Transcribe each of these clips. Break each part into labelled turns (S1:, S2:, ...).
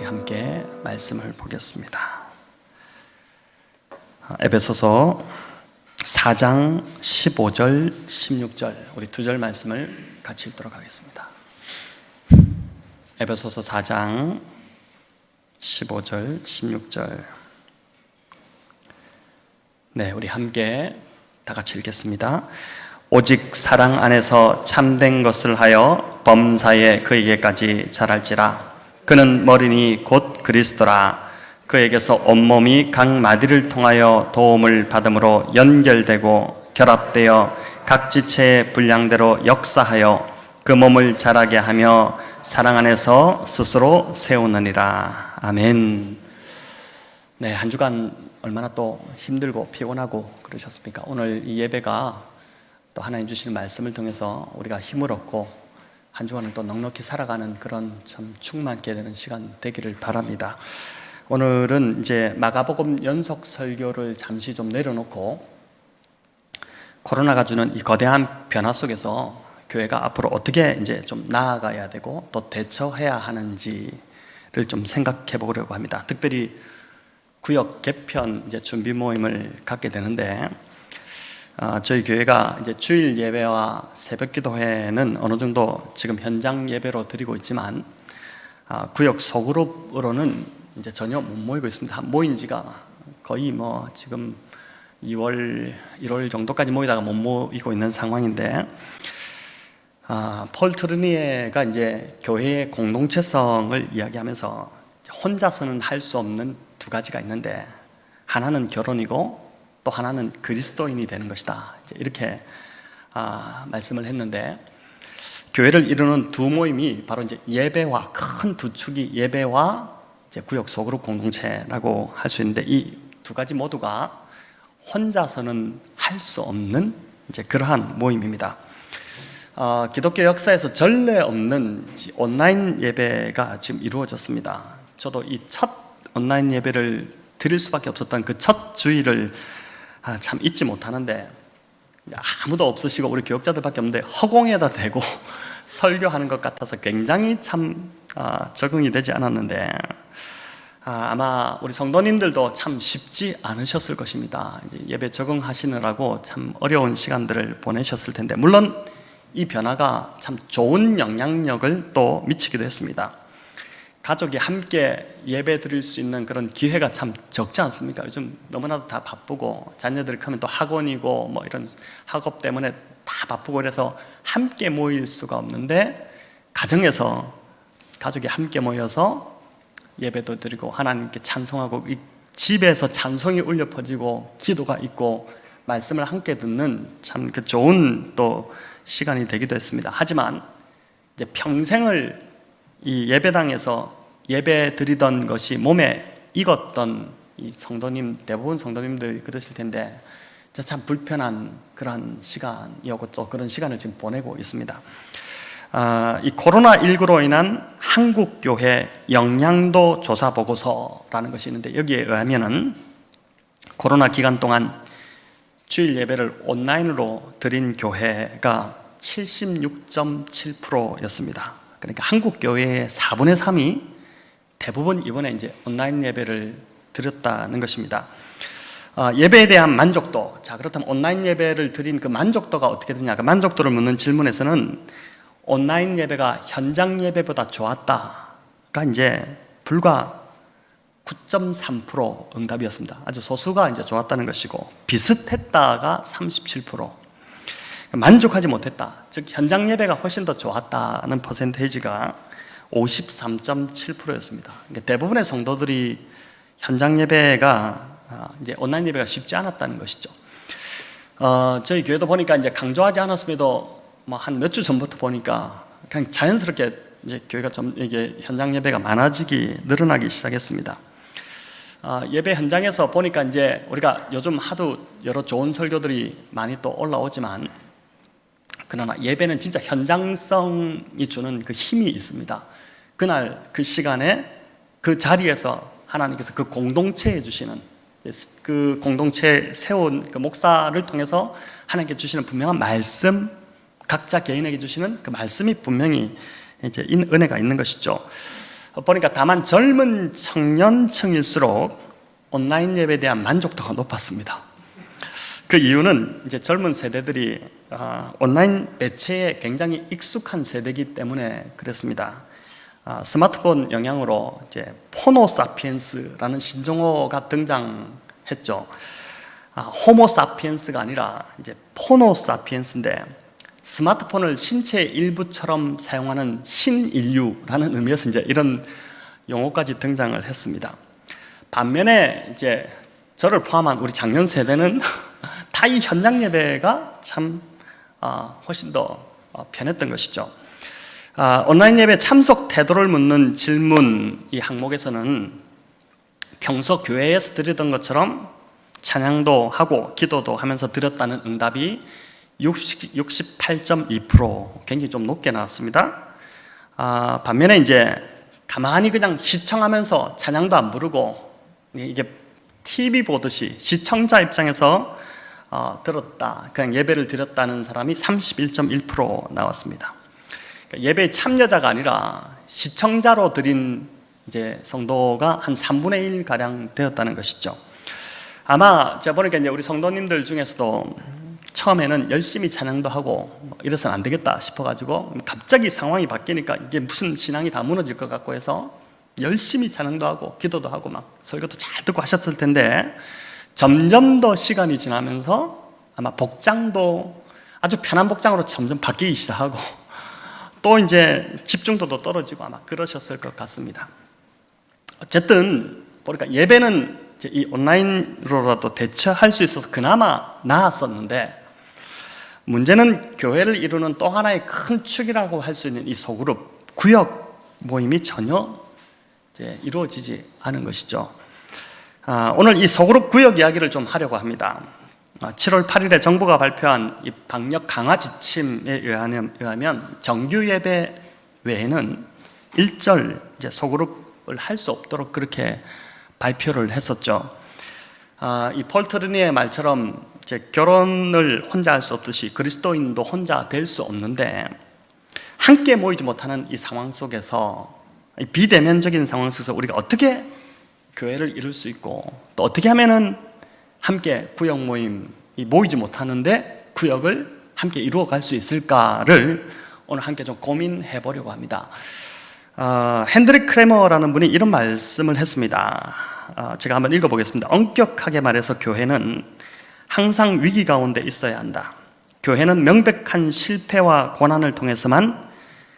S1: 우리 함께 말씀을 보겠습니다. 에베소서 4장 15절, 16절 우리 두 절 말씀을 같이 읽도록 하겠습니다. 에베소서 4장 15절, 16절 네, 우리 함께 다 같이 읽겠습니다. 오직 사랑 안에서 참된 것을 하여 범사에 그에게까지 자랄지라. 그는 머리니 곧 그리스도라. 그에게서 온몸이 각 마디를 통하여 도움을 받음으로 연결되고 결합되어 각 지체의 분량대로 역사하여 그 몸을 자라게 하며 사랑 안에서 스스로 세우느니라. 아멘. 네, 한 주간 얼마나 또 힘들고 피곤하고 그러셨습니까? 오늘 이 예배가 또 하나님 주시는 말씀을 통해서 우리가 힘을 얻고 한 주간을 또 넉넉히 살아가는 그런 참 충만케 되는 시간 되기를 바랍니다. 오늘은 이제 마가복음 연속 설교를 잠시 좀 내려놓고 코로나가 주는 이 거대한 변화 속에서 교회가 앞으로 어떻게 이제 좀 나아가야 되고 또 대처해야 하는지를 좀 생각해 보려고 합니다. 특별히 구역 개편 이제 준비 모임을 갖게 되는데 저희 교회가 이제 주일 예배와 새벽 기도회는 어느 정도 지금 현장 예배로 드리고 있지만 구역 소그룹으로는 이제 전혀 못 모이고 있습니다. 모인 지가 거의 뭐 지금 2월, 1월 정도까지 모이다가 못 모이고 있는 상황인데 폴 트르니에가 이제 교회의 공동체성을 이야기하면서 혼자서는 할 수 없는 두 가지가 있는데 하나는 결혼이고 또 하나는 그리스도인이 되는 것이다. 이렇게 말씀을 했는데 교회를 이루는 두 모임이 바로 이제 예배와 큰 두 축이 예배와 이제 구역 소그룹 공동체라고 할 수 있는데 이 두 가지 모두가 혼자서는 할 수 없는 이제 그러한 모임입니다. 기독교 역사에서 전례 없는 온라인 예배가 지금 이루어졌습니다. 저도 이 첫 온라인 예배를 드릴 수밖에 없었던 그 첫 주일을 참 잊지 못하는데 아무도 없으시고 우리 교역자들밖에 없는데 허공에다 대고 설교하는 것 같아서 굉장히 참 적응이 되지 않았는데 아마 우리 성도님들도 참 쉽지 않으셨을 것입니다. 이제 예배 적응하시느라고 참 어려운 시간들을 보내셨을 텐데 물론 이 변화가 참 좋은 영향력을 또 미치기도 했습니다. 가족이 함께 예배 드릴 수 있는 그런 기회가 참 적지 않습니까? 요즘 너무나도 다 바쁘고 자녀들이 크면 또 학원이고 뭐 이런 학업 때문에 다 바쁘고 그래서 함께 모일 수가 없는데 가정에서 가족이 함께 모여서 예배도 드리고 하나님께 찬송하고 집에서 찬송이 울려 퍼지고 기도가 있고 말씀을 함께 듣는 참 그 좋은 또 시간이 되기도 했습니다. 하지만 이제 평생을 이 예배당에서 예배 드리던 것이 몸에 익었던 이 성도님, 대부분 성도님들 그러실 텐데 참 불편한 그런 시간이었고 또 그런 시간을 지금 보내고 있습니다. 이 코로나19로 인한 한국교회 영향도 조사 보고서라는 것이 있는데 여기에 의하면은 코로나 기간 동안 주일 예배를 온라인으로 드린 교회가 76.7%였습니다. 그러니까 한국 교회의 4분의 3이 대부분 이번에 이제 온라인 예배를 드렸다는 것입니다. 예배에 대한 만족도. 자, 그렇다면 온라인 예배를 드린 그 만족도가 어떻게 되냐? 그 만족도를 묻는 질문에서는 온라인 예배가 현장 예배보다 좋았다가 이제 불과 9.3% 응답이었습니다. 아주 소수가 이제 좋았다는 것이고 비슷했다가 37%. 만족하지 못했다. 즉 현장 예배가 훨씬 더 좋았다는 퍼센테이지가 53.7%였습니다. 그러니까 대부분의 성도들이 현장 예배가 이제 온라인 예배가 쉽지 않았다는 것이죠. 저희 교회도 보니까 이제 강조하지 않았음에도 뭐 한 몇 주 전부터 보니까 그냥 자연스럽게 이제 교회가 좀 이게 현장 예배가 늘어나기 시작했습니다. 예배 현장에서 보니까 이제 우리가 요즘 하도 여러 좋은 설교들이 많이 또 올라오지만 그러나 예배는 진짜 현장성이 주는 그 힘이 있습니다. 그날 그 시간에 그 자리에서 하나님께서 그 공동체에 주시는 그 공동체에 세운 그 목사를 통해서 하나님께 주시는 분명한 말씀, 각자 개인에게 주시는 그 말씀이 분명히 이제 은혜가 있는 것이죠. 보니까 다만 젊은 청년층일수록 온라인 예배에 대한 만족도가 높았습니다. 그 이유는 이제 젊은 세대들이 온라인 매체에 굉장히 익숙한 세대이기 때문에 그랬습니다. 스마트폰 영향으로 이제 포노사피엔스라는 신종어가 등장했죠. 호모사피엔스가 아니라 이제 포노사피엔스인데, 스마트폰을 신체의 일부처럼 사용하는 신인류라는 의미에서 이제 이런 용어까지 등장을 했습니다. 반면에 이제 저를 포함한 우리 장년 세대는 다 이 현장 예배가 참 훨씬 더 편했던 것이죠. 온라인 예배 참석 태도를 묻는 질문 이 항목에서는 평소 교회에서 드리던 것처럼 찬양도 하고 기도도 하면서 드렸다는 응답이 68.2%, 굉장히 좀 높게 나왔습니다. 반면에 이제 가만히 그냥 시청하면서 찬양도 안 부르고 이게 TV 보듯이 시청자 입장에서 들었다, 그냥 예배를 드렸다는 사람이 31.1% 나왔습니다. 그러니까 예배에 참여자가 아니라 시청자로 드린 이제 성도가 한 3분의 1 가량 되었다는 것이죠. 아마 제가 보니까 이제 우리 성도님들 중에서도 처음에는 열심히 찬양도 하고 이래서는 안 되겠다 싶어가지고 갑자기 상황이 바뀌니까 이게 무슨 신앙이 다 무너질 것 같고 해서 열심히 찬양도 하고 기도도 하고 막 설교도 잘 듣고 하셨을 텐데, 점점 더 시간이 지나면서 아마 복장도 아주 편한 복장으로 점점 바뀌기 시작하고 또 이제 집중도도 떨어지고 아마 그러셨을 것 같습니다. 어쨌든 보니까 예배는 이제 이 온라인으로라도 대처할 수 있어서 그나마 나았었는데, 문제는 교회를 이루는 또 하나의 큰 축이라고 할 수 있는 이 소그룹 구역 모임이 전혀 이제 이루어지지 않은 것이죠. 오늘 이 소그룹 구역 이야기를 좀 하려고 합니다. 7월 8일에 정부가 발표한 이 방역 강화 지침에 의하면 정규 예배 외에는 일절 이제 소그룹을 할 수 없도록 그렇게 발표를 했었죠. 이 폴 트루니의 말처럼 이제 결혼을 혼자 할 수 없듯이 그리스도인도 혼자 될 수 없는데, 함께 모이지 못하는 이 상황 속에서, 이 비대면적인 상황 속에서 우리가 어떻게 교회를 이룰 수 있고 또 어떻게 하면은 함께 구역 모임이 모이지 못하는데 구역을 함께 이루어 갈 수 있을까를 오늘 함께 좀 고민해 보려고 합니다. 핸드릭 크레머라는 분이 이런 말씀을 했습니다. 제가 한번 읽어보겠습니다. 엄격하게 말해서 교회는 항상 위기 가운데 있어야 한다. 교회는 명백한 실패와 고난을 통해서만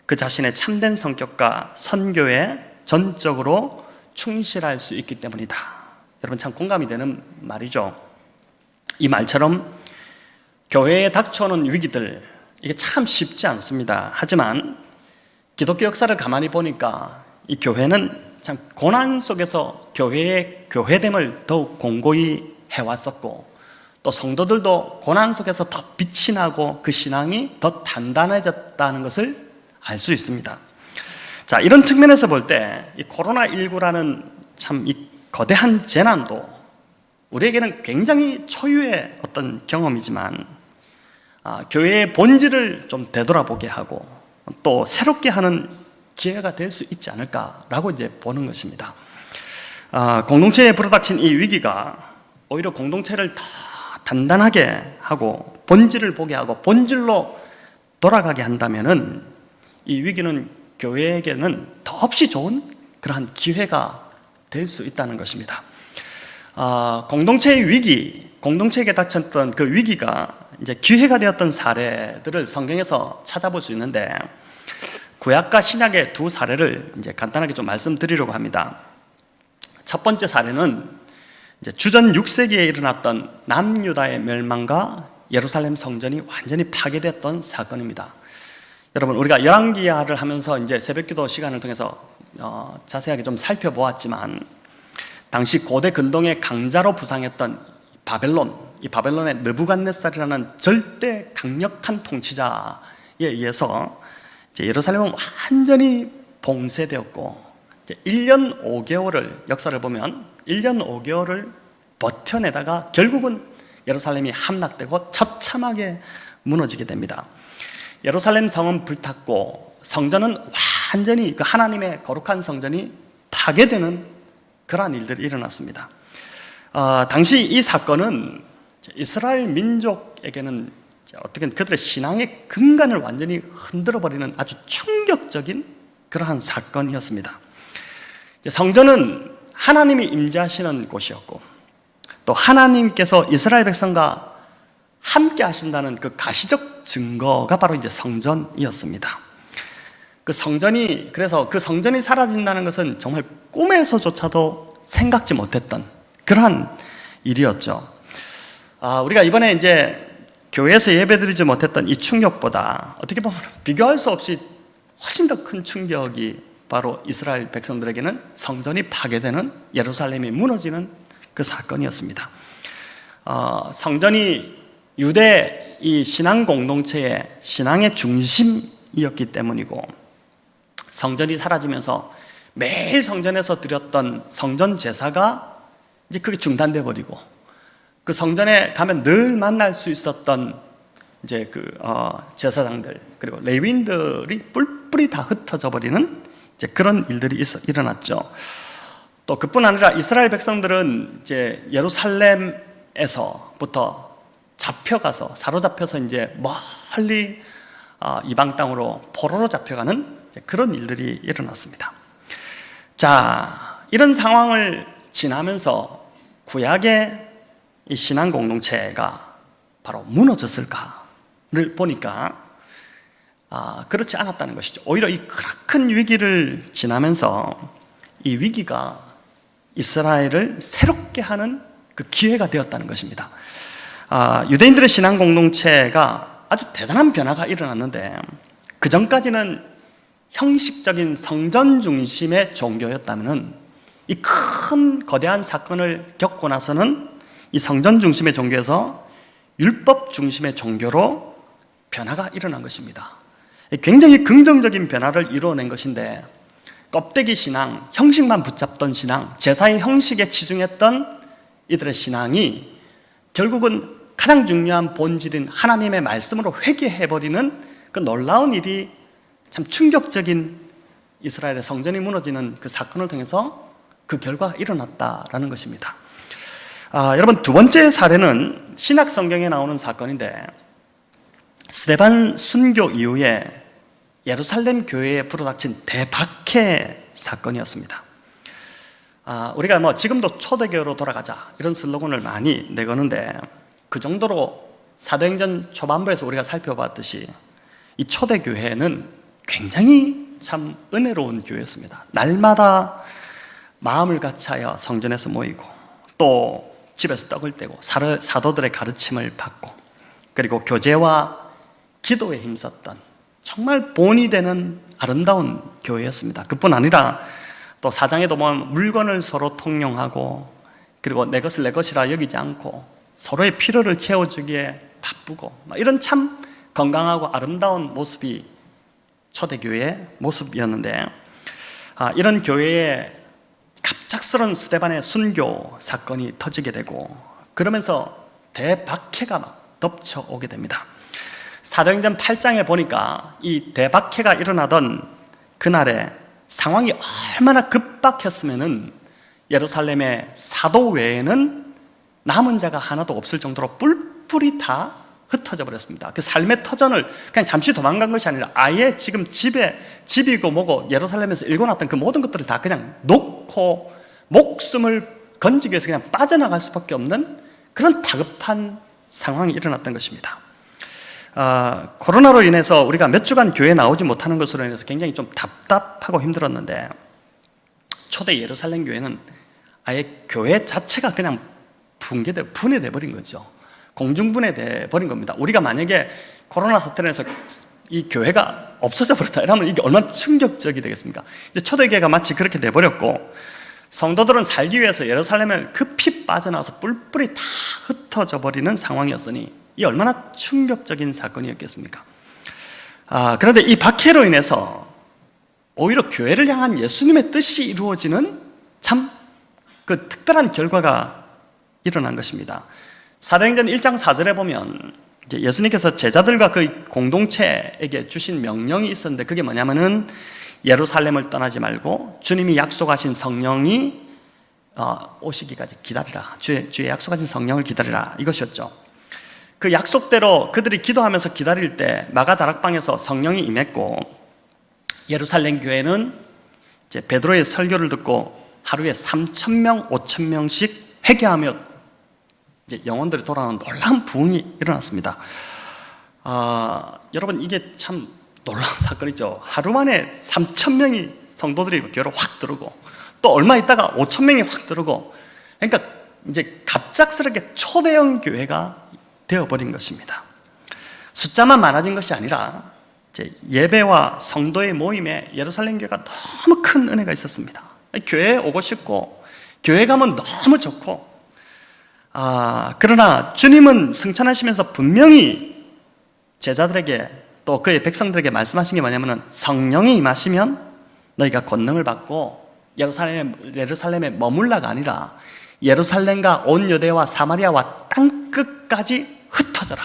S1: 그 자신의 참된 성격과 선교에 전적으로 충실할 수 있기 때문이다. 여러분 참 공감이 되는 말이죠. 이 말처럼 교회에 닥쳐오는 위기들, 이게 참 쉽지 않습니다. 하지만 기독교 역사를 가만히 보니까 이 교회는 참 고난 속에서 교회의 교회됨을 더욱 공고히 해왔었고, 또 성도들도 고난 속에서 더 빛이 나고 그 신앙이 더 단단해졌다는 것을 알 수 있습니다. 자, 이런 측면에서 볼 때 이 코로나19라는 참 이 거대한 재난도 우리에게는 굉장히 초유의 어떤 경험이지만, 교회의 본질을 좀 되돌아보게 하고 또 새롭게 하는 기회가 될 수 있지 않을까라고 이제 보는 것입니다. 공동체에 불어닥친 이 위기가 오히려 공동체를 더 단단하게 하고 본질을 보게 하고 본질로 돌아가게 한다면은 이 위기는 교회에게는 더없이 좋은 그러한 기회가 될 수 있다는 것입니다. 공동체의 위기, 공동체에게 닥쳤던 그 위기가 이제 기회가 되었던 사례들을 성경에서 찾아볼 수 있는데, 구약과 신약의 두 사례를 이제 간단하게 좀 말씀드리려고 합니다. 첫 번째 사례는 이제 주전 6세기에 일어났던 남유다의 멸망과 예루살렘 성전이 완전히 파괴됐던 사건입니다. 여러분, 우리가 열왕기하를 하면서 이제 새벽기도 시간을 통해서 자세하게 좀 살펴보았지만, 당시 고대 근동의 강자로 부상했던 바벨론, 이 바벨론의 느부갓네살이라는 절대 강력한 통치자에 의해서 이제 예루살렘은 완전히 봉쇄되었고, 이제 1년 5개월을 역사를 보면 1년 5개월을 버텨내다가 결국은 예루살렘이 함락되고 처참하게 무너지게 됩니다. 예루살렘 성은 불탔고 성전은 완전히 그 하나님의 거룩한 성전이 파괴되는 그러한 일들이 일어났습니다. 당시 이 사건은 이스라엘 민족에게는 어떻게 그들의 신앙의 근간을 완전히 흔들어버리는 아주 충격적인 그러한 사건이었습니다. 성전은 하나님이 임재하시는 곳이었고, 또 하나님께서 이스라엘 백성과 함께 하신다는 그 가시적 증거가 바로 이제 성전이었습니다. 그래서 그 성전이 사라진다는 것은 정말 꿈에서조차도 생각지 못했던 그러한 일이었죠. 우리가 이번에 이제 교회에서 예배드리지 못했던 이 충격보다 어떻게 보면 비교할 수 없이 훨씬 더 큰 충격이 바로 이스라엘 백성들에게는 성전이 파괴되는, 예루살렘이 무너지는 그 사건이었습니다. 성전이 유대 이 신앙 공동체의 신앙의 중심이었기 때문이고, 성전이 사라지면서 매일 성전에서 드렸던 성전 제사가 이제 그게 중단돼 버리고, 그 성전에 가면 늘 만날 수 있었던 이제 제사장들, 그리고 레위인들이 뿔뿔이 다 흩어져 버리는 이제 그런 일들이 일어났죠. 또 그뿐 아니라 이스라엘 백성들은 이제 예루살렘에서부터 사로잡혀서 이제 멀리 이방 땅으로 포로로 잡혀가는 그런 일들이 일어났습니다. 자, 이런 상황을 지나면서 구약의 이 신앙 공동체가 바로 무너졌을까를 보니까 그렇지 않았다는 것이죠. 오히려 이 큰 위기를 지나면서 이 위기가 이스라엘을 새롭게 하는 그 기회가 되었다는 것입니다. 유대인들의 신앙 공동체가 아주 대단한 변화가 일어났는데, 그 전까지는 형식적인 성전 중심의 종교였다면 이 큰 거대한 사건을 겪고 나서는 이 성전 중심의 종교에서 율법 중심의 종교로 변화가 일어난 것입니다. 굉장히 긍정적인 변화를 이루어낸 것인데, 껍데기 신앙, 형식만 붙잡던 신앙, 제사의 형식에 치중했던 이들의 신앙이 결국은 가장 중요한 본질인 하나님의 말씀으로 회개해버리는 그 놀라운 일이, 참 충격적인 이스라엘의 성전이 무너지는 그 사건을 통해서 그 결과가 일어났다라는 것입니다. 여러분, 두 번째 사례는 신약 성경에 나오는 사건인데, 스데반 순교 이후에 예루살렘 교회에 불어닥친 대박해 사건이었습니다. 우리가 지금도 초대교회로 돌아가자 이런 슬로건을 많이 내거는데, 그 정도로 사도행전 초반부에서 우리가 살펴봤듯이 이 초대교회는 굉장히 참 은혜로운 교회였습니다. 날마다 마음을 같이하여 성전에서 모이고, 또 집에서 떡을 떼고 사도들의 가르침을 받고, 그리고 교제와 기도에 힘썼던 정말 본이 되는 아름다운 교회였습니다. 그뿐 아니라 또 사장에도 보면 물건을 서로 통용하고, 그리고 내 것을 내 것이라 여기지 않고 서로의 필요를 채워주기에 바쁘고, 이런 참 건강하고 아름다운 모습이 초대교회의 모습이었는데, 이런 교회에 갑작스런 스데반의 순교 사건이 터지게 되고, 그러면서 대박해가 막 덮쳐오게 됩니다. 사도행전 8장에 보니까 이 대박해가 일어나던 그날에 상황이 얼마나 급박했으면은 예루살렘의 사도 외에는 남은 자가 하나도 없을 정도로 뿔뿔이 다 흩어져 버렸습니다. 그 삶의 터전을 그냥 잠시 도망간 것이 아니라 아예 지금 집이고 뭐고 예루살렘에서 일궈놨던 그 모든 것들을 다 그냥 놓고 목숨을 건지기 위해서 그냥 빠져나갈 수밖에 없는 그런 다급한 상황이 일어났던 것입니다. 코로나로 인해서 우리가 몇 주간 교회에 나오지 못하는 것으로 인해서 굉장히 좀 답답하고 힘들었는데, 초대 예루살렘 교회는 아예 교회 자체가 그냥 분해돼 버린 거죠. 공중분해돼 버린 겁니다. 우리가 만약에 코로나 사태로 해서 이 교회가 없어져 버렸다 이러면 이게 얼마나 충격적이 되겠습니까? 이제 초대교회가 마치 그렇게 돼 버렸고, 성도들은 살기 위해서 예루살렘에 급히 빠져나와서 뿔뿔이 다 흩어져 버리는 상황이었으니 이 얼마나 충격적인 사건이었겠습니까? 그런데 이 박해로 인해서 오히려 교회를 향한 예수님의 뜻이 이루어지는 참 그 특별한 결과가 일어난 것입니다. 사도행전 1장 4절에 보면 이제 예수님께서 제자들과 그 공동체에게 주신 명령이 있었는데, 그게 뭐냐면은 예루살렘을 떠나지 말고 주님이 약속하신 성령이 오시기까지 기다리라. 주의 약속하신 성령을 기다리라. 이것이었죠. 그 약속대로 그들이 기도하면서 기다릴 때 마가 다락방에서 성령이 임했고, 예루살렘 교회는 이제 베드로의 설교를 듣고 하루에 3,000명, 5,000명씩 회개하며 이제 영혼들이 돌아오는 놀라운 부흥이 일어났습니다. 여러분, 이게 참 놀라운 사건이죠. 하루 만에 3,000명이 성도들이 교회로 확 들어오고, 또 얼마 있다가 5,000명이 확 들어오고, 그러니까 이제 갑작스럽게 초대형 교회가 되어버린 것입니다. 숫자만 많아진 것이 아니라 이제 예배와 성도의 모임에 예루살렘 교회가 너무 큰 은혜가 있었습니다. 교회에 오고 싶고, 교회 가면 너무 좋고, 그러나 주님은 승천하시면서 분명히 제자들에게 또 그의 백성들에게 말씀하신 게 뭐냐면, 성령이 임하시면 너희가 권능을 받고 예루살렘에 머물라가 아니라 예루살렘과 온 유대와 사마리아와 땅끝까지 흩어져라.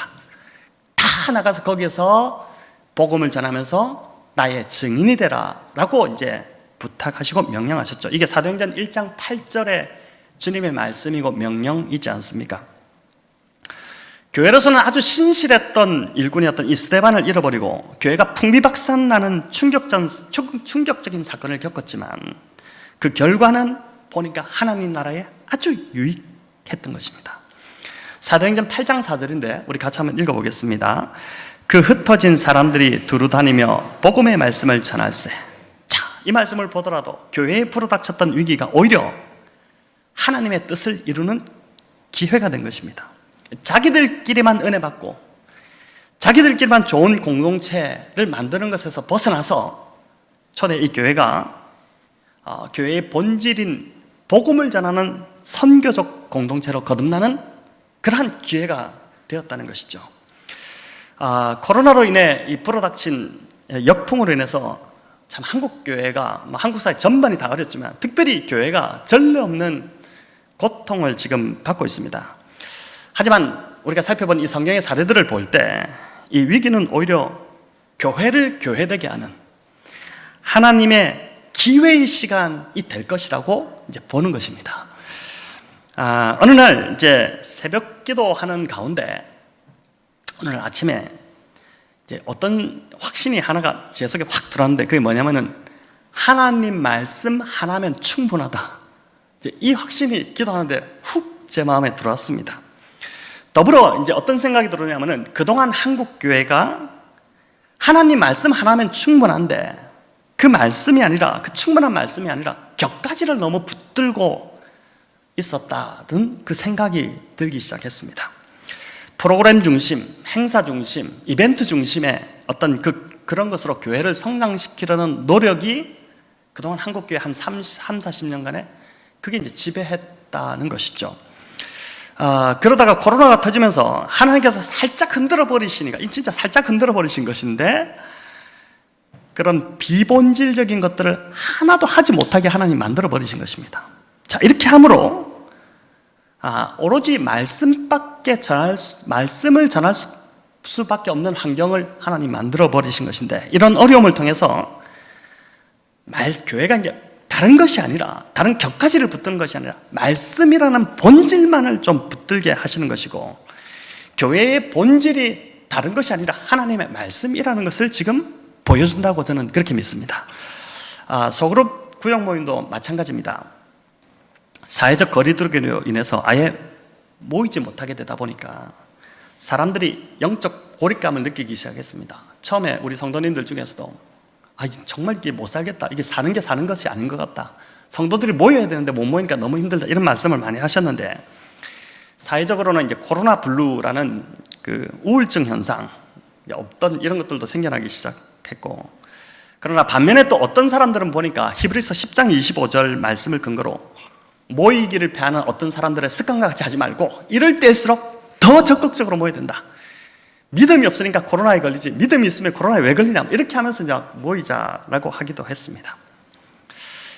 S1: 다 나가서 거기에서 복음을 전하면서 나의 증인이 되라 라고 이제 부탁하시고 명령하셨죠. 이게 사도행전 1장 8절에 주님의 말씀이고 명령이지 않습니까? 교회로서는 아주 신실했던 일꾼이었던 이 스데반을 잃어버리고 교회가 풍비박산나는 충격적인 사건을 겪었지만, 그 결과는 보니까 하나님 나라에 아주 유익했던 것입니다. 사도행전 8장 4절인데 우리 같이 한번 읽어보겠습니다. 그 흩어진 사람들이 두루 다니며 복음의 말씀을 전할세. 자, 이 말씀을 보더라도 교회에 불어닥쳤던 위기가 오히려 하나님의 뜻을 이루는 기회가 된 것입니다. 자기들끼리만 은혜 받고 자기들끼리만 좋은 공동체를 만드는 것에서 벗어나서 초대 이 교회가 교회의 본질인 복음을 전하는 선교적 공동체로 거듭나는 그러한 기회가 되었다는 것이죠. 코로나로 인해 이 불어닥친 역풍으로 인해서 참 한국 교회가, 한국 사회 전반이 다 어렵지만 특별히 교회가 전례 없는 고통을 지금 받고 있습니다. 하지만 우리가 살펴본 이 성경의 사례들을 볼 때 이 위기는 오히려 교회를 교회되게 하는 하나님의 기회의 시간이 될 것이라고 이제 보는 것입니다. 어느 날 이제 새벽 기도하는 가운데 오늘 아침에 이제 어떤 확신이 하나가 제 속에 확 들어왔는데, 그게 뭐냐면은 하나님 말씀 하나면 충분하다. 이제 이 확신이 기도하는데 훅 제 마음에 들어왔습니다. 더불어 이제 어떤 생각이 들었냐면은, 그동안 한국 교회가 하나님 말씀 하나면 충분한데 그 말씀이 아니라, 그 충분한 말씀이 아니라 격가지를 너무 붙들고 있었다는 그 생각이 들기 시작했습니다. 프로그램 중심, 행사 중심, 이벤트 중심의 어떤 그런 것으로 교회를 성장시키려는 노력이 그동안 한국교회 한 40년간에 그게 이제 지배했다는 것이죠. 그러다가 코로나가 터지면서 하나님께서 살짝 흔들어 버리시니까, 진짜 살짝 흔들어 버리신 것인데, 그런 비본질적인 것들을 하나도 하지 못하게 하나님 만들어 버리신 것입니다. 자, 이렇게 함으로 오로지 말씀을 전할 수밖에 없는 환경을 하나님 만들어 버리신 것인데, 이런 어려움을 통해서 교회가 이제 다른 것이 아니라, 다른 격가지를 붙드는 것이 아니라 말씀이라는 본질만을 좀 붙들게 하시는 것이고, 교회의 본질이 다른 것이 아니라 하나님의 말씀이라는 것을 지금 보여준다고 저는 그렇게 믿습니다. 소그룹 구역 모임도 마찬가지입니다. 사회적 거리두기로 인해서 아예 모이지 못하게 되다 보니까 사람들이 영적 고립감을 느끼기 시작했습니다. 처음에 우리 성도님들 중에서도 정말 이게 못 살겠다, 이게 사는 게 사는 것이 아닌 것 같다, 성도들이 모여야 되는데 못 모이니까 너무 힘들다, 이런 말씀을 많이 하셨는데, 사회적으로는 이제 코로나 블루라는 그 우울증 현상, 없던 이런 것들도 생겨나기 시작했고, 그러나 반면에 또 어떤 사람들은 보니까 히브리서 10장 25절 말씀을 근거로 모이기를 패하는 어떤 사람들의 습관과 같이 하지 말고 이럴 때일수록 더 적극적으로 모여야 된다. 믿음이 없으니까 코로나에 걸리지, 믿음이 있으면 코로나에 왜 걸리냐, 이렇게 하면서 이제 모이자라고 하기도 했습니다.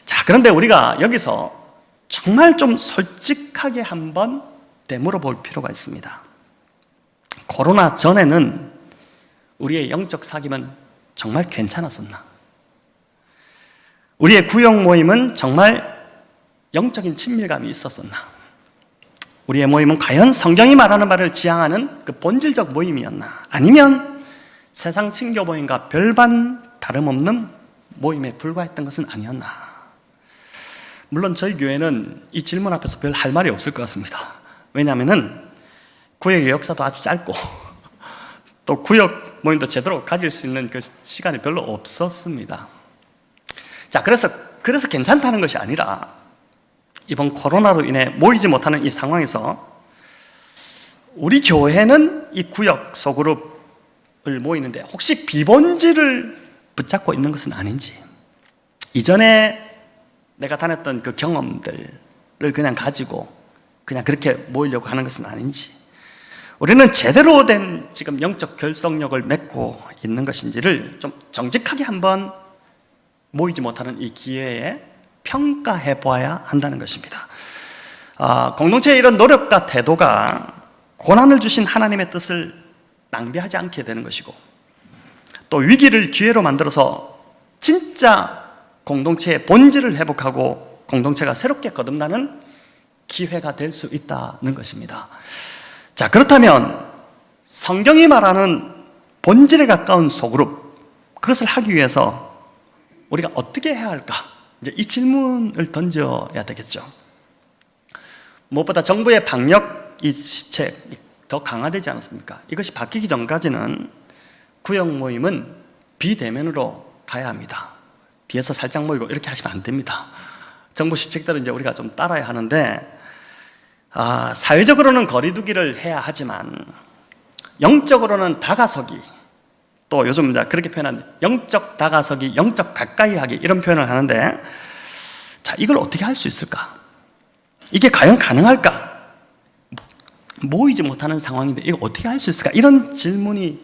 S1: 자, 그런데 우리가 여기서 정말 좀 솔직하게 한번 되물어 볼 필요가 있습니다. 코로나 전에는 우리의 영적 사귐은 정말 괜찮았었나? 우리의 구역 모임은 정말 영적인 친밀감이 있었었나? 우리의 모임은 과연 성경이 말하는 바를 지향하는 그 본질적 모임이었나? 아니면 세상 친교 모임과 별반 다름없는 모임에 불과했던 것은 아니었나? 물론 저희 교회는 이 질문 앞에서 별 할 말이 없을 것 같습니다. 왜냐하면 구역의 역사도 아주 짧고 또 구역 모임도 제대로 가질 수 있는 그 시간이 별로 없었습니다. 자, 그래서 괜찮다는 것이 아니라 이번 코로나로 인해 모이지 못하는 이 상황에서 우리 교회는 이 구역 소그룹을 모이는데 혹시 비본질을 붙잡고 있는 것은 아닌지, 이전에 내가 다녔던 그 경험들을 그냥 가지고 그냥 그렇게 모이려고 하는 것은 아닌지, 우리는 제대로 된 지금 영적 결속력을 맺고 있는 것인지를 좀 정직하게 한번 모이지 못하는 이 기회에 평가해 보아야 한다는 것입니다. 공동체의 이런 노력과 태도가 고난을 주신 하나님의 뜻을 낭비하지 않게 되는 것이고, 또 위기를 기회로 만들어서 진짜 공동체의 본질을 회복하고 공동체가 새롭게 거듭나는 기회가 될 수 있다는 것입니다. 자, 그렇다면 성경이 말하는 본질에 가까운 소그룹, 그것을 하기 위해서 우리가 어떻게 해야 할까? 이제 이 질문을 던져야 되겠죠. 무엇보다 정부의 방역 이 시책이 더 강화되지 않았습니까? 이것이 바뀌기 전까지는 구역 모임은 비대면으로 가야 합니다. 뒤에서 살짝 모이고 이렇게 하시면 안 됩니다. 정부 시책대로 이제 우리가 좀 따라야 하는데, 사회적으로는 거리두기를 해야 하지만 영적으로는 다가서기, 또 요즘 이제 그렇게 표현한 영적 다가서기, 영적 가까이 하기, 이런 표현을 하는데, 자, 이걸 어떻게 할 수 있을까? 이게 과연 가능할까? 모이지 못하는 상황인데 이거 어떻게 할 수 있을까? 이런 질문이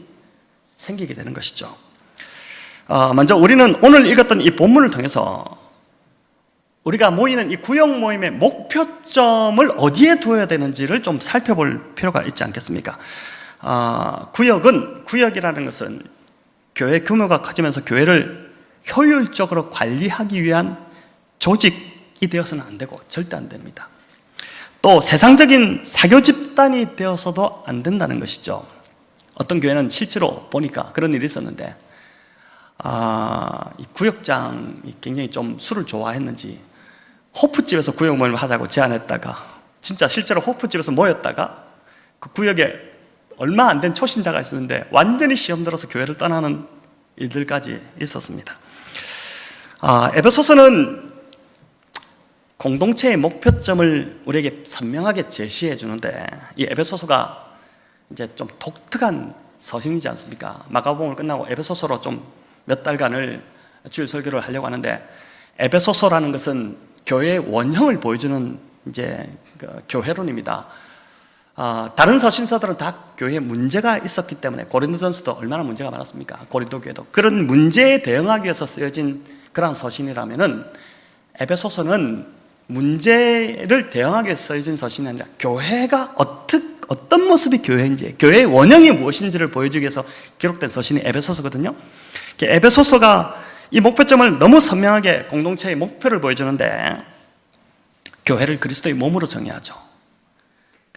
S1: 생기게 되는 것이죠. 먼저 우리는 오늘 읽었던 이 본문을 통해서 우리가 모이는 이 구역 모임의 목표점을 어디에 두어야 되는지를 좀 살펴볼 필요가 있지 않겠습니까? 구역이라는 것은 교회 규모가 커지면서 교회를 효율적으로 관리하기 위한 조직이 되어서는 안 되고 절대 안 됩니다. 또 세상적인 사교 집단이 되어서도 안 된다는 것이죠. 어떤 교회는 실제로 보니까 그런 일이 있었는데, 이 구역장이 굉장히 좀 술을 좋아했는지 호프집에서 구역 모임을 하자고 제안했다가 진짜 실제로 호프집에서 모였다가 그 구역에 얼마 안 된 초신자가 있었는데 완전히 시험 들어서 교회를 떠나는 일들까지 있었습니다. 에베소서는 공동체의 목표점을 우리에게 선명하게 제시해 주는데, 이 에베소서가 이제 좀 독특한 서신이지 않습니까? 마가복음을 끝나고 에베소서로 좀 몇 달간을 주일 설교를 하려고 하는데, 에베소서라는 것은 교회의 원형을 보여주는 이제 교회론입니다. 다른 서신서들은 다 교회에 문제가 있었기 때문에, 고린도전서도 얼마나 문제가 많았습니까? 고린도 교회도. 그런 문제에 대응하기 위해서 쓰여진 그런 서신이라면은, 에베소서는 문제를 대응하기 위해서 쓰여진 서신이 아니라 교회가 어떤 모습이 교회인지, 교회의 원형이 무엇인지를 보여주기 위해서 기록된 서신이 에베소서거든요. 에베소서가 이 목표점을 너무 선명하게 공동체의 목표를 보여주는데, 교회를 그리스도의 몸으로 정의하죠.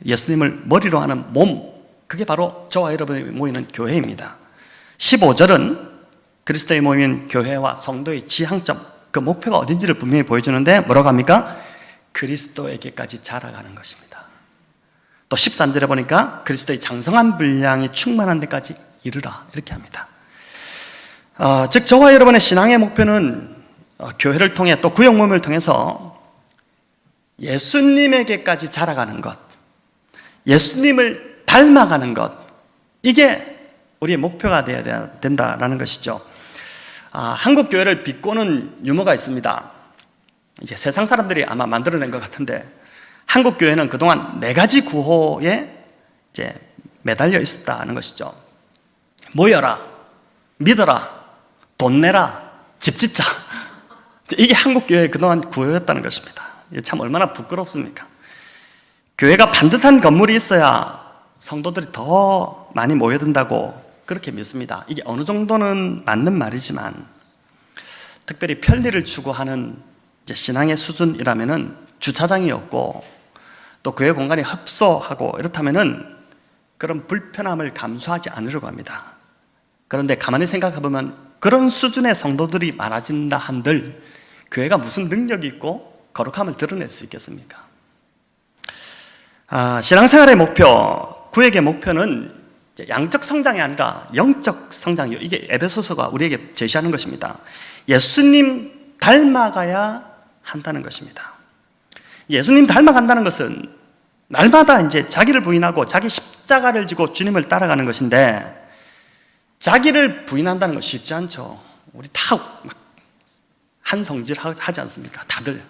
S1: 예수님을 머리로 하는 몸, 그게 바로 저와 여러분이 모이는 교회입니다. 15절은 그리스도의 몸인 교회와 성도의 지향점, 그 목표가 어딘지를 분명히 보여주는데 뭐라고 합니까? 그리스도에게까지 자라가는 것입니다. 또 13절에 보니까 그리스도의 장성한 분량이 충만한 데까지 이르라, 이렇게 합니다. 즉 저와 여러분의 신앙의 목표는 교회를 통해 또 구역 모임을 통해서 예수님에게까지 자라가는 것, 예수님을 닮아가는 것, 이게 우리의 목표가 되어야 된다라는 것이죠. 한국 교회를 비꼬는 유머가 있습니다. 이제 세상 사람들이 아마 만들어낸 것 같은데, 한국 교회는 그동안 4가지 구호에 이제 매달려 있었다는 것이죠. 모여라, 믿어라, 돈 내라, 집 짓자. 이게 한국 교회의 그동안 구호였다는 것입니다. 이게 참 얼마나 부끄럽습니까? 교회가 반듯한 건물이 있어야 성도들이 더 많이 모여든다고 그렇게 믿습니다. 이게 어느 정도는 맞는 말이지만, 특별히 편리를 추구하는 이제 신앙의 수준이라면은 주차장이 없고 또 교회 공간이 협소하고 이렇다면은 그런 불편함을 감수하지 않으려고 합니다. 그런데 가만히 생각해 보면 그런 수준의 성도들이 많아진다 한들 교회가 무슨 능력이 있고 거룩함을 드러낼 수 있겠습니까? 신앙생활의 목표, 구역의 목표는 양적 성장이 아니라 영적 성장이요. 이게 에베소서가 우리에게 제시하는 것입니다. 예수님 닮아가야 한다는 것입니다. 예수님 닮아간다는 것은 날마다 이제 자기를 부인하고 자기 십자가를 지고 주님을 따라가는 것인데, 자기를 부인한다는 건 쉽지 않죠. 우리 다 한성질 하지 않습니까? 다들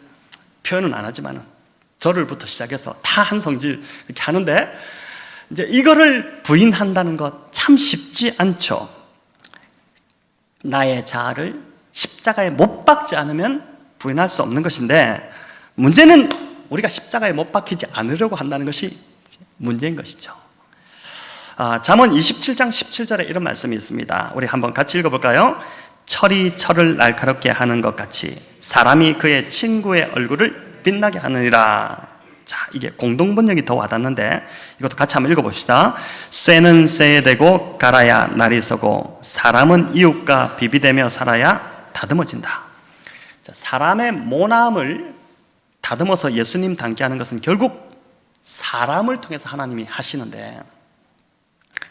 S1: 표현은 안 하지만은 절을부터 시작해서 다 한성질 이렇게 하는데, 이제 이거를 부인한다는 것 참 쉽지 않죠. 나의 자아를 십자가에 못 박지 않으면 부인할 수 없는 것인데, 문제는 우리가 십자가에 못 박히지 않으려고 한다는 것이 문제인 것이죠. 잠언 27장 17절에 이런 말씀이 있습니다. 우리 한번 같이 읽어볼까요? 철이 철을 날카롭게 하는 것 같이 사람이 그의 친구의 얼굴을 빛나게 하느니라. 자, 이게 공동번역이 더 와닿는데 이것도 같이 한번 읽어봅시다. 쇠는 쇠에 대고 갈아야 날이 서고 사람은 이웃과 비비되며 살아야 다듬어진다. 자, 사람의 모남을 다듬어서 예수님 닮게 하는 것은 결국 사람을 통해서 하나님이 하시는데,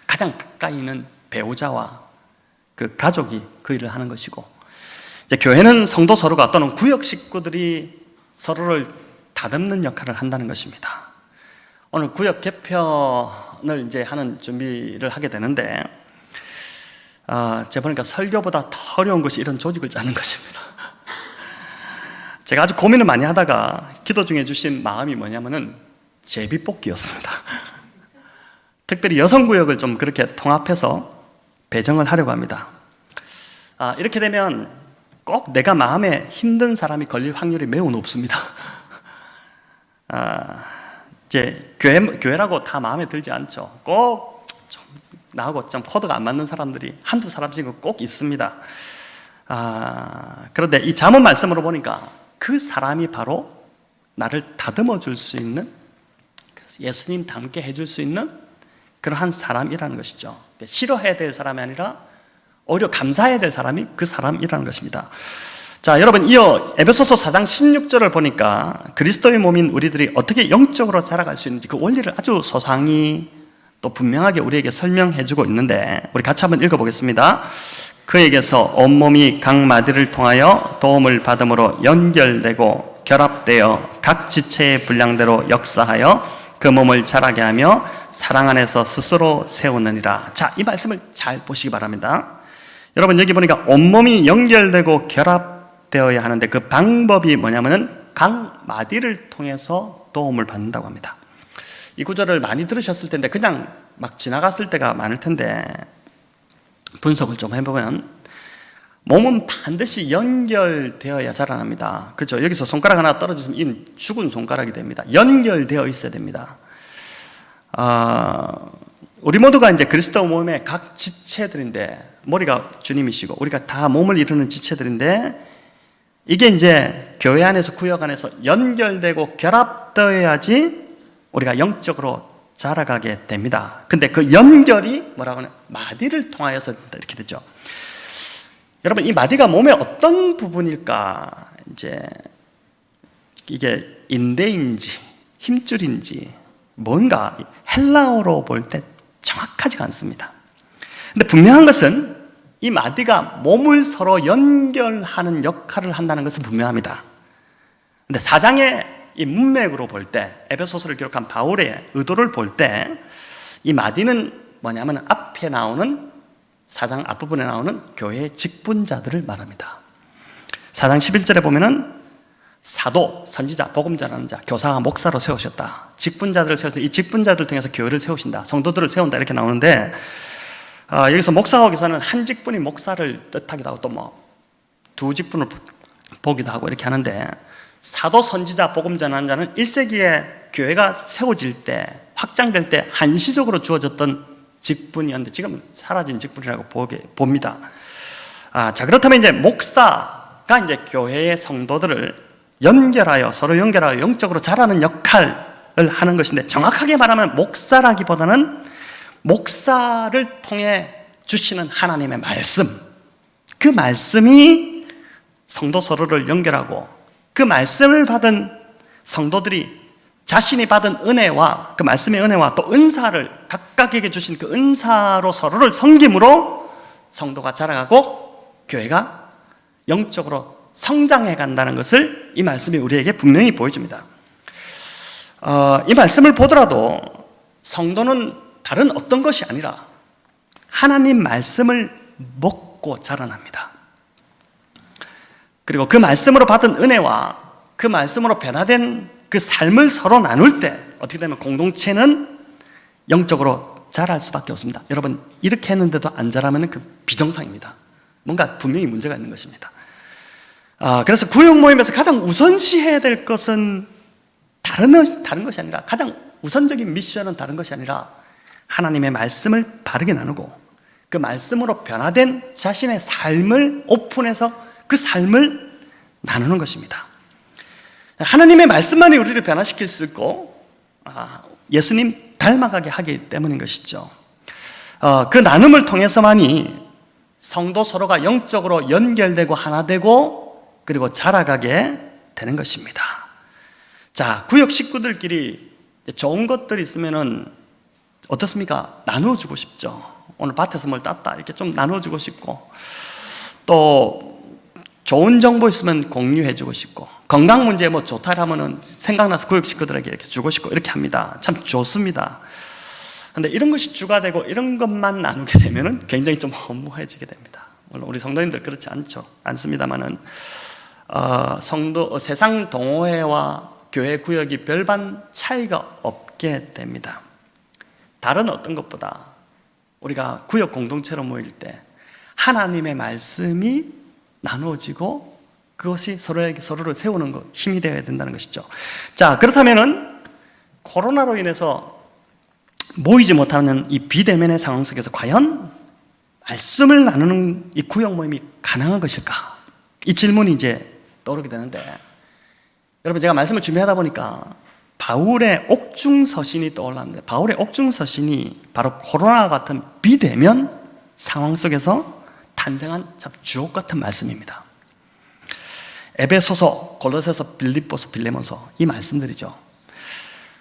S1: 가장 가까이 있는 배우자와 그 가족이 그 일을 하는 것이고, 이제 교회는 성도 서로가 또는 구역 식구들이 서로를 다듬는 역할을 한다는 것입니다. 오늘 구역 개편을 이제 하는 준비를 하게 되는데, 제가 보니까 설교보다 더 어려운 것이 이런 조직을 짜는 것입니다. 제가 아주 고민을 많이 하다가 기도 중에 주신 마음이 뭐냐면은 제비뽑기였습니다. 특별히 여성구역을 좀 그렇게 통합해서 배정을 하려고 합니다. 이렇게 되면 꼭 내가 마음에 힘든 사람이 걸릴 확률이 매우 높습니다. 이제 교회라고 다 마음에 들지 않죠. 꼭 좀 나하고 좀 코드가 안 맞는 사람들이 한두 사람씩은 꼭 있습니다. 그런데 이 잠언 말씀으로 보니까 그 사람이 바로 나를 다듬어 줄 수 있는, 예수님 닮게 해줄 수 있는 그러한 사람이라는 것이죠. 싫어해야 될 사람이 아니라 오히려 감사해야 될 사람이 그 사람이라는 것입니다. 자, 여러분, 이어 에베소서 4장 16절을 보니까 그리스도의 몸인 우리들이 어떻게 영적으로 자라갈 수 있는지 그 원리를 아주 소상히 또 분명하게 우리에게 설명해 주고 있는데, 우리 같이 한번 읽어보겠습니다. 그에게서 온몸이 각 마디를 통하여 도움을 받음으로 연결되고 결합되어 각 지체의 분량대로 역사하여 그 몸을 자라게 하며 사랑 안에서 스스로 세우느니라. 자, 이 말씀을 잘 보시기 바랍니다. 여러분, 여기 보니까 온몸이 연결되고 결합되어야 하는데 그 방법이 뭐냐면은 각 마디를 통해서 도움을 받는다고 합니다. 이 구절을 많이 들으셨을 텐데 그냥 막 지나갔을 때가 많을 텐데, 분석을 좀 해보면 몸은 반드시 연결되어야 자라납니다. 그렇죠? 여기서 손가락 하나 떨어지면 이 죽은 손가락이 됩니다. 연결되어 있어야 됩니다. 우리 모두가 이제 그리스도 몸의 각 지체들인데, 머리가 주님이시고 우리가 다 몸을 이루는 지체들인데, 이게 이제 교회 안에서 구역 안에서 연결되고 결합되어야지 우리가 영적으로 자라가게 됩니다. 근데 그 연결이 뭐라고 하냐? 마디를 통하여서 이렇게 되죠. 여러분, 이 마디가 몸의 어떤 부분일까? 이제 이게 인대인지 힘줄인지 뭔가 헬라어로 볼 때 정확하지가 않습니다. 근데 분명한 것은 이 마디가 몸을 서로 연결하는 역할을 한다는 것은 분명합니다. 근데 4장의 이 문맥으로 볼 때, 에베소서를 기록한 바울의 의도를 볼 때, 이 마디는 뭐냐면 앞에 나오는 4장 앞부분에 나오는 교회의 직분자들을 말합니다. 4장 11절에 보면은 사도, 선지자, 복음 전하는 자, 교사와 목사로 세우셨다. 직분자들을 세워서 이 직분자들을 통해서 교회를 세우신다. 성도들을 세운다. 이렇게 나오는데, 여기서 목사와 교사는 한 직분이 목사를 뜻하기도 하고 또 뭐 두 직분을 보기도 하고 이렇게 하는데, 사도, 선지자, 복음 전하는 자는 1세기에 교회가 세워질 때, 확장될 때 한시적으로 주어졌던 직분이었는데 지금은 사라진 직분이라고 봅니다. 자, 그렇다면 이제 목사 이제 교회의 성도들을 연결하여, 서로 연결하여 영적으로 자라는 역할을 하는 것인데, 정확하게 말하면 목사라기보다는 목사를 통해 주시는 하나님의 말씀, 그 말씀이 성도 서로를 연결하고, 그 말씀을 받은 성도들이 자신이 받은 은혜와 그 말씀의 은혜와 또 은사를 각각에게 주신 그 은사로 서로를 섬김으로 성도가 자라가고 교회가 영적으로 성장해 간다는 것을 이 말씀이 우리에게 분명히 보여줍니다. 이 말씀을 보더라도 성도는 다른 어떤 것이 아니라 하나님 말씀을 먹고 자라납니다. 그리고 그 말씀으로 받은 은혜와 그 말씀으로 변화된 그 삶을 서로 나눌 때 어떻게 되면 공동체는 영적으로 자랄 수밖에 없습니다. 여러분, 이렇게 했는데도 안 자라면 그 비정상입니다. 뭔가 분명히 문제가 있는 것입니다. 그래서 구역 모임에서 가장 우선시해야 될 것은 다른 것이 아니라, 가장 우선적인 미션은 다른 것이 아니라 하나님의 말씀을 바르게 나누고 그 말씀으로 변화된 자신의 삶을 오픈해서 그 삶을 나누는 것입니다. 하나님의 말씀만이 우리를 변화시킬 수 있고 예수님 닮아가게 하기 때문인 것이죠. 그 나눔을 통해서만이 성도 서로가 영적으로 연결되고 하나 되고 그리고 자라가게 되는 것입니다. 자, 구역 식구들끼리 좋은 것들이 있으면은 어떻습니까? 나누어주고 싶죠. 오늘 밭에서 뭘 땄다 이렇게 좀 나누어주고 싶고, 또 좋은 정보 있으면 공유해주고 싶고, 건강 문제에 뭐 좋다 하면은 생각나서 구역 식구들에게 이렇게 주고 싶고 이렇게 합니다. 참 좋습니다. 근데 이런 것이 주가 되고 이런 것만 나누게 되면은 굉장히 좀 허무해지게 됩니다. 물론 우리 성도님들 그렇지 않습니다만은 세상 동호회와 교회 구역이 별반 차이가 없게 됩니다. 다른 어떤 것보다 우리가 구역 공동체로 모일 때 하나님의 말씀이 나누어지고 그것이 서로를 세우는 것, 힘이 되어야 된다는 것이죠. 자, 그렇다면은 코로나로 인해서 모이지 못하는 이 비대면의 상황 속에서 과연 말씀을 나누는 이 구역 모임이 가능한 것일까? 이 질문이 이제 떠오르게 되는데, 여러분, 제가 말씀을 준비하다 보니까 바울의 옥중서신이 떠올랐는데, 바울의 옥중서신이 바로 코로나 같은 비대면 상황 속에서 탄생한 참 주옥 같은 말씀입니다. 에베소서, 골로새서, 빌립보서, 빌레몬서, 이 말씀들이죠.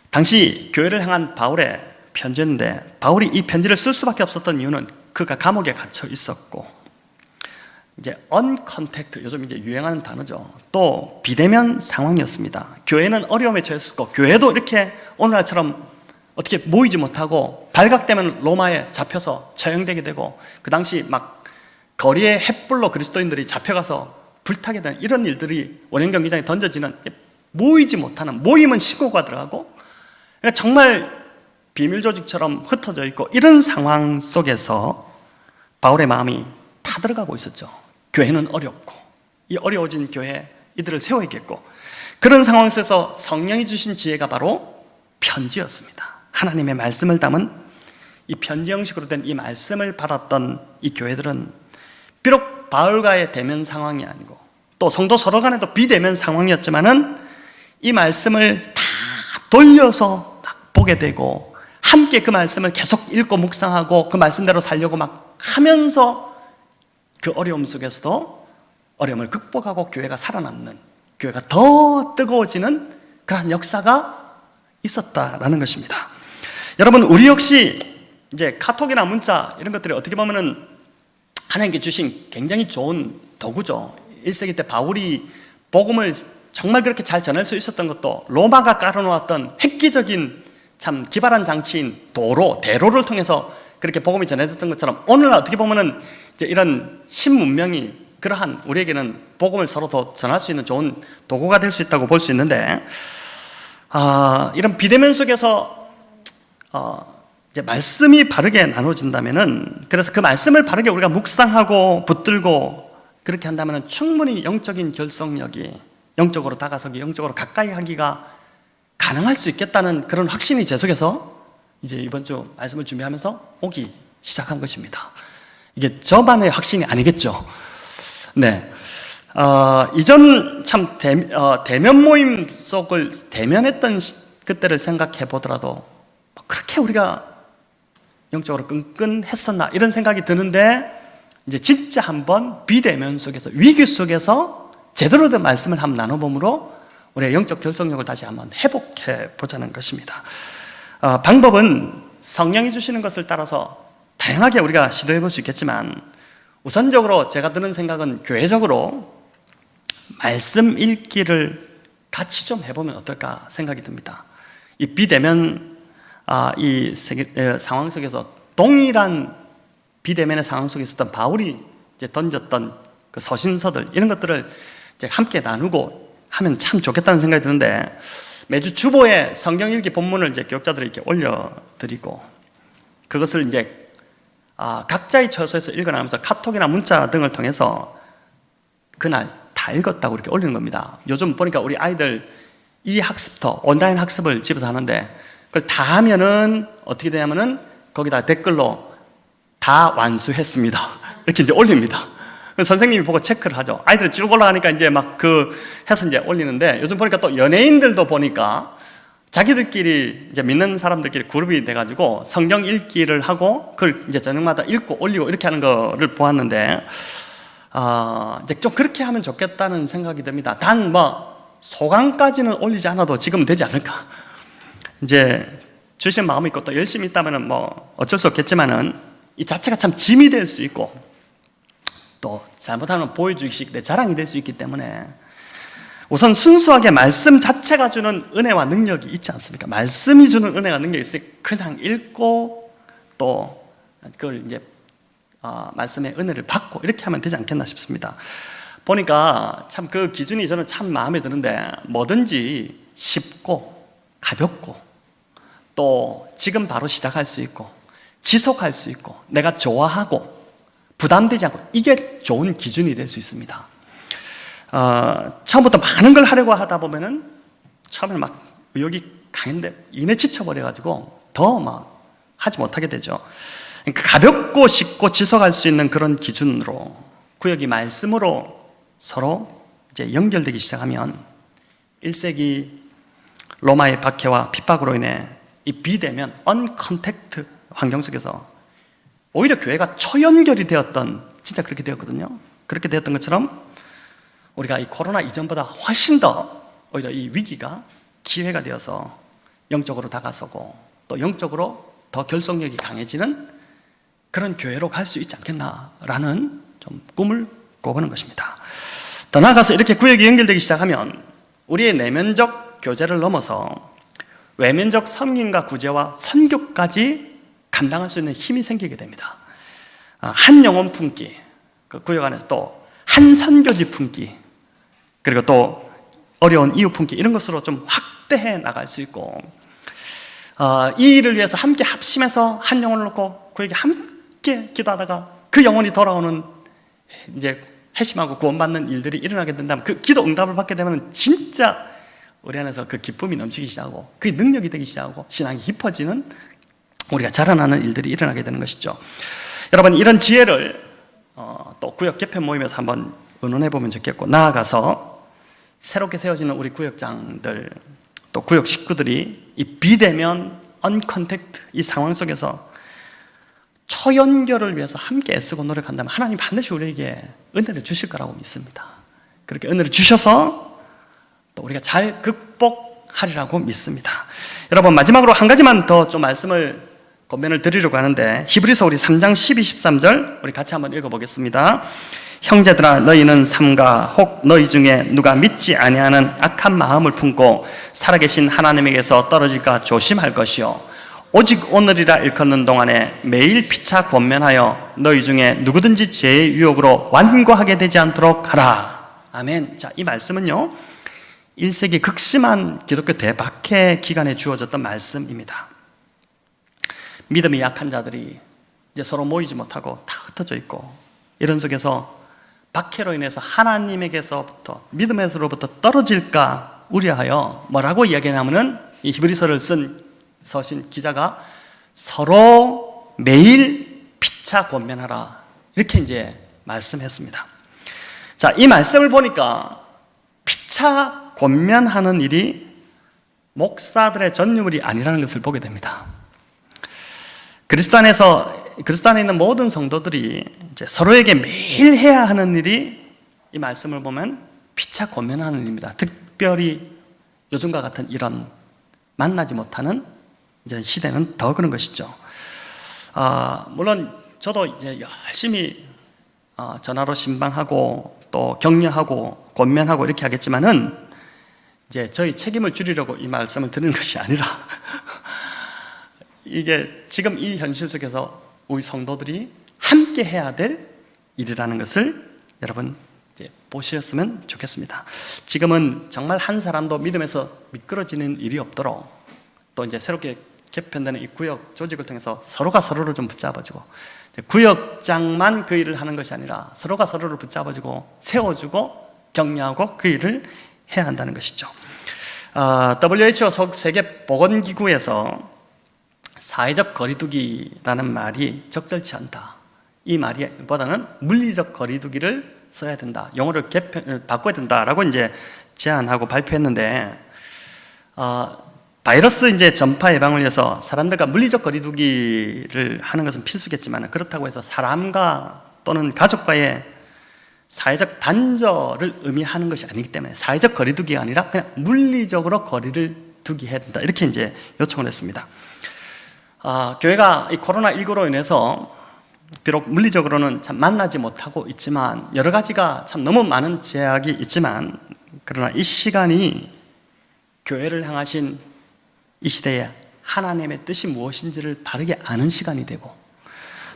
S1: 당시 교회를 향한 바울의 편지인데, 바울이 이 편지를 쓸 수밖에 없었던 이유는 그가 감옥에 갇혀 있었고, 이제 언컨택트, 요즘 이제 유행하는 단어죠. 또 비대면 상황이었습니다. 교회는 어려움에 처했었고, 교회도 이렇게 오늘날처럼 어떻게 모이지 못하고 발각되면 로마에 잡혀서 처형되게 되고, 그 당시 막 거리에 횃불로 그리스도인들이 잡혀가서 불타게 되는 이런 일들이 원형 경기장에 던져지는, 모이지 못하는, 모임은 신고가 들어가고 그러니까 정말 비밀 조직처럼 흩어져 있고, 이런 상황 속에서 바울의 마음이 타들어가고 있었죠. 교회는 어렵고, 이 어려워진 교회 이들을 세워야겠고, 그런 상황 속에서 성령이 주신 지혜가 바로 편지였습니다. 하나님의 말씀을 담은 이 편지 형식으로 된 이 말씀을 받았던 이 교회들은 비록 바울과의 대면 상황이 아니고 또 성도 서로 간에도 비대면 상황이었지만은 이 말씀을 다 돌려서 막 보게 되고, 함께 그 말씀을 계속 읽고 묵상하고 그 말씀대로 살려고 막 하면서 그 어려움 속에서도 어려움을 극복하고 교회가 살아남는, 교회가 더 뜨거워지는 그러한 역사가 있었다라는 것입니다. 여러분, 우리 역시 이제 카톡이나 문자 이런 것들이 어떻게 보면은 하나님께 주신 굉장히 좋은 도구죠. 1세기 때 바울이 복음을 정말 그렇게 잘 전할 수 있었던 것도 로마가 깔아놓았던 획기적인 참 기발한 장치인 대로를 통해서 그렇게 복음이 전해졌던 것처럼, 오늘 어떻게 보면은 이제 이런 신문명이 그러한 우리에게는 복음을 서로 더 전할 수 있는 좋은 도구가 될 수 있다고 볼 수 있는데, 이런 비대면 속에서 이제 말씀이 바르게 나눠진다면은, 그래서 그 말씀을 바르게 우리가 묵상하고 붙들고 그렇게 한다면은 충분히 영적인 결속력이, 영적으로 다가서기, 영적으로 가까이 하기가 가능할 수 있겠다는 그런 확신이 제 속에서 이제 이번 주 말씀을 준비하면서 오기 시작한 것입니다. 이게 저만의 확신이 아니겠죠. 네. 이전 참 대면 모임 속을 대면했던 그때를 생각해 보더라도 그렇게 우리가 영적으로 끈끈했었나 이런 생각이 드는데, 이제 진짜 한번 비대면 속에서, 위기 속에서 제대로 된 말씀을 한번 나눠봄으로 우리의 영적 결속력을 다시 한번 회복해 보자는 것입니다. 방법은 성령이 주시는 것을 따라서 다양하게 우리가 시도해 볼 수 있겠지만, 우선적으로 제가 드는 생각은 교회적으로 말씀 읽기를 같이 좀 해보면 어떨까 생각이 듭니다. 이 비대면 이 상황 속에서, 동일한 비대면의 상황 속에 있었던 바울이 이제 던졌던 그 서신서들, 이런 것들을 이제 함께 나누고 하면 참 좋겠다는 생각이 드는데, 매주 주보에 성경 읽기 본문을 이제 교역자들이 이렇게 올려드리고, 그것을 이제 각자의 처소에서 읽어나가면서 카톡이나 문자 등을 통해서 그날 다 읽었다고 이렇게 올리는 겁니다. 요즘 보니까 우리 아이들 이 학습터, 온라인 학습을 집에서 하는데, 그걸 다 하면은 어떻게 되냐면은 거기다 댓글로 다 완수했습니다 이렇게 이제 올립니다. 선생님이 보고 체크를 하죠. 아이들이 쭉 올라가니까 이제 막 해서 이제 올리는데, 요즘 보니까 또 연예인들도 보니까 자기들끼리 이제 믿는 사람들끼리 그룹이 돼가지고 성경 읽기를 하고 그걸 이제 저녁마다 읽고 올리고 이렇게 하는 거를 보았는데, 이제 좀 그렇게 하면 좋겠다는 생각이 듭니다. 단 소강까지는 올리지 않아도 지금 되지 않을까. 이제 주신 마음이 있고 또 열심히 있다면은 어쩔 수 없겠지만은, 이 자체가 참 짐이 될 수 있고, 또 잘못하면 보여주기식 내 자랑이 될 수 있기 때문에, 우선 순수하게 말씀 자체가 주는 은혜와 능력이 있지 않습니까? 말씀이 주는 은혜와 능력이 있으니 그냥 읽고 또 그걸 이제 말씀의 은혜를 받고 이렇게 하면 되지 않겠나 싶습니다. 보니까 참 그 기준이 저는 참 마음에 드는데, 뭐든지 쉽고 가볍고 또 지금 바로 시작할 수 있고 지속할 수 있고 내가 좋아하고 부담되지 않고, 이게 좋은 기준이 될 수 있습니다. 처음부터 많은 걸 하려고 하다 보면은 처음에는 막 의욕이 강한데 이내 지쳐버려가지고 더 하지 못하게 되죠. 그러니까 가볍고 쉽고 지속할 수 있는 그런 기준으로 구역이 말씀으로 서로 이제 연결되기 시작하면, 1세기 로마의 박해와 핍박으로 인해 이 비대면 언컨택트 환경 속에서 오히려 교회가 초연결이 되었던, 진짜 그렇게 되었거든요. 그렇게 되었던 것처럼 우리가 이 코로나 이전보다 훨씬 더 오히려 이 위기가 기회가 되어서 영적으로 다가서고 또 영적으로 더 결속력이 강해지는 그런 교회로 갈 수 있지 않겠나라는 좀 꿈을 꿔보는 것입니다. 더 나아가서 이렇게 구역이 연결되기 시작하면 우리의 내면적 교제를 넘어서 외면적 섬김과 구제와 선교까지 감당할 수 있는 힘이 생기게 됩니다. 한 영혼 품기, 그 구역 안에서 또 한 선교지 품기, 그리고 또 어려운 이웃 품기, 이런 것으로 좀 확대해 나갈 수 있고, 이 일을 위해서 함께 합심해서 한 영혼을 놓고 구역에 함께 기도하다가 그 영혼이 돌아오는, 이제 회심하고 구원받는 일들이 일어나게 된다면, 그 기도 응답을 받게 되면 진짜 우리 안에서 그 기쁨이 넘치기 시작하고 그게 능력이 되기 시작하고 신앙이 깊어지는, 우리가 자라나는 일들이 일어나게 되는 것이죠. 여러분, 이런 지혜를 또 구역 개편 모임에서 한번 의논해 보면 좋겠고, 나아가서 새롭게 세워지는 우리 구역장들 또 구역 식구들이 이 비대면 언컨택트 이 상황 속에서 초연결을 위해서 함께 애쓰고 노력한다면 하나님 반드시 우리에게 은혜를 주실 거라고 믿습니다. 그렇게 은혜를 주셔서 또 우리가 잘 극복하리라고 믿습니다. 여러분, 마지막으로 한 가지만 더 좀 말씀을 권면을 드리려고 하는데, 히브리서 우리 3장 12, 13절 우리 같이 한번 읽어보겠습니다. 형제들아, 너희는 삼가 혹 너희 중에 누가 믿지 아니하는 악한 마음을 품고 살아계신 하나님에게서 떨어질까 조심할 것이요, 오직 오늘이라 일컫는 동안에 매일 피차 권면하여 너희 중에 누구든지 죄의 유혹으로 완고하게 되지 않도록 하라. 아멘. 자, 이 말씀은요 1세기 극심한 기독교 대박해 기간에 주어졌던 말씀입니다. 믿음이 약한 자들이 이제 서로 모이지 못하고 다 흩어져 있고, 이런 속에서 박해로 인해서 하나님에게서부터, 믿음에서로부터 떨어질까 우려하여 뭐라고 이야기하냐면은, 이 히브리서를 쓴 서신 기자가 서로 매일 피차 권면하라, 이렇게 이제 말씀했습니다. 자, 이 말씀을 보니까 피차 권면하는 일이 목사들의 전유물이 아니라는 것을 보게 됩니다. 그리스도 안에 있는 모든 성도들이 이제 서로에게 매일 해야 하는 일이 이 말씀을 보면 피차 권면하는 일입니다. 특별히 요즘과 같은 이런 만나지 못하는 이제 시대는 더 그런 것이죠. 물론 저도 이제 열심히 전화로 신방하고 또 격려하고 권면하고 이렇게 하겠지만은 이제 저희 책임을 줄이려고 이 말씀을 드리는 것이 아니라 이게 지금 이 현실 속에서 우리 성도들이 함께 해야 될 일이라는 것을 여러분 이제 보셨으면 좋겠습니다. 지금은 정말 한 사람도 믿음에서 미끄러지는 일이 없도록 또 이제 새롭게 개편되는 이 구역 조직을 통해서 서로가 서로를 좀 붙잡아주고 구역장만 그 일을 하는 것이 아니라 서로가 서로를 붙잡아주고 세워주고 격려하고 그 일을 해야 한다는 것이죠. WHO 세계보건기구에서 사회적 거리두기라는 말이 적절치 않다, 이 말보다는 물리적 거리두기를 써야 된다, 용어를 바꿔야 된다라고 이제 제안하고 발표했는데, 바이러스 이제 전파 예방을 위해서 사람들과 물리적 거리두기를 하는 것은 필수겠지만, 그렇다고 해서 사람과 또는 가족과의 사회적 단절을 의미하는 것이 아니기 때문에 사회적 거리두기가 아니라 그냥 물리적으로 거리를 두기 해야 된다, 이렇게 이제 요청을 했습니다. 교회가 이 코로나19로 인해서 비록 물리적으로는 참 만나지 못하고 있지만 여러 가지가 참 너무 많은 제약이 있지만, 그러나 이 시간이 교회를 향하신 이 시대에 하나님의 뜻이 무엇인지를 바르게 아는 시간이 되고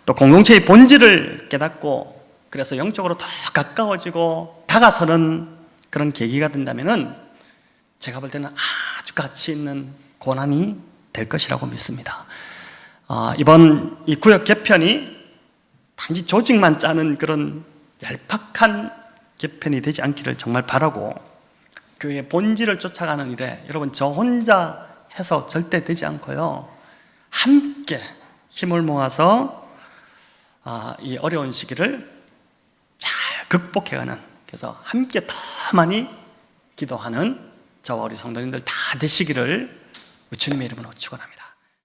S1: 또 공동체의 본질을 깨닫고 그래서 영적으로 더 가까워지고 다가서는 그런 계기가 된다면은 제가 볼 때는 아주 가치 있는 고난이 될 것이라고 믿습니다. 이번 이 구역 개편이 단지 조직만 짜는 그런 얄팍한 개편이 되지 않기를 정말 바라고, 교회의 본질을 쫓아가는 일에 여러분 저 혼자 해서 절대 되지 않고요, 함께 힘을 모아서 이 어려운 시기를 잘 극복해가는, 그래서 함께 더 많이 기도하는 저와 우리 성도님들 다 되시기를 주님의 이름으로 축원합니다.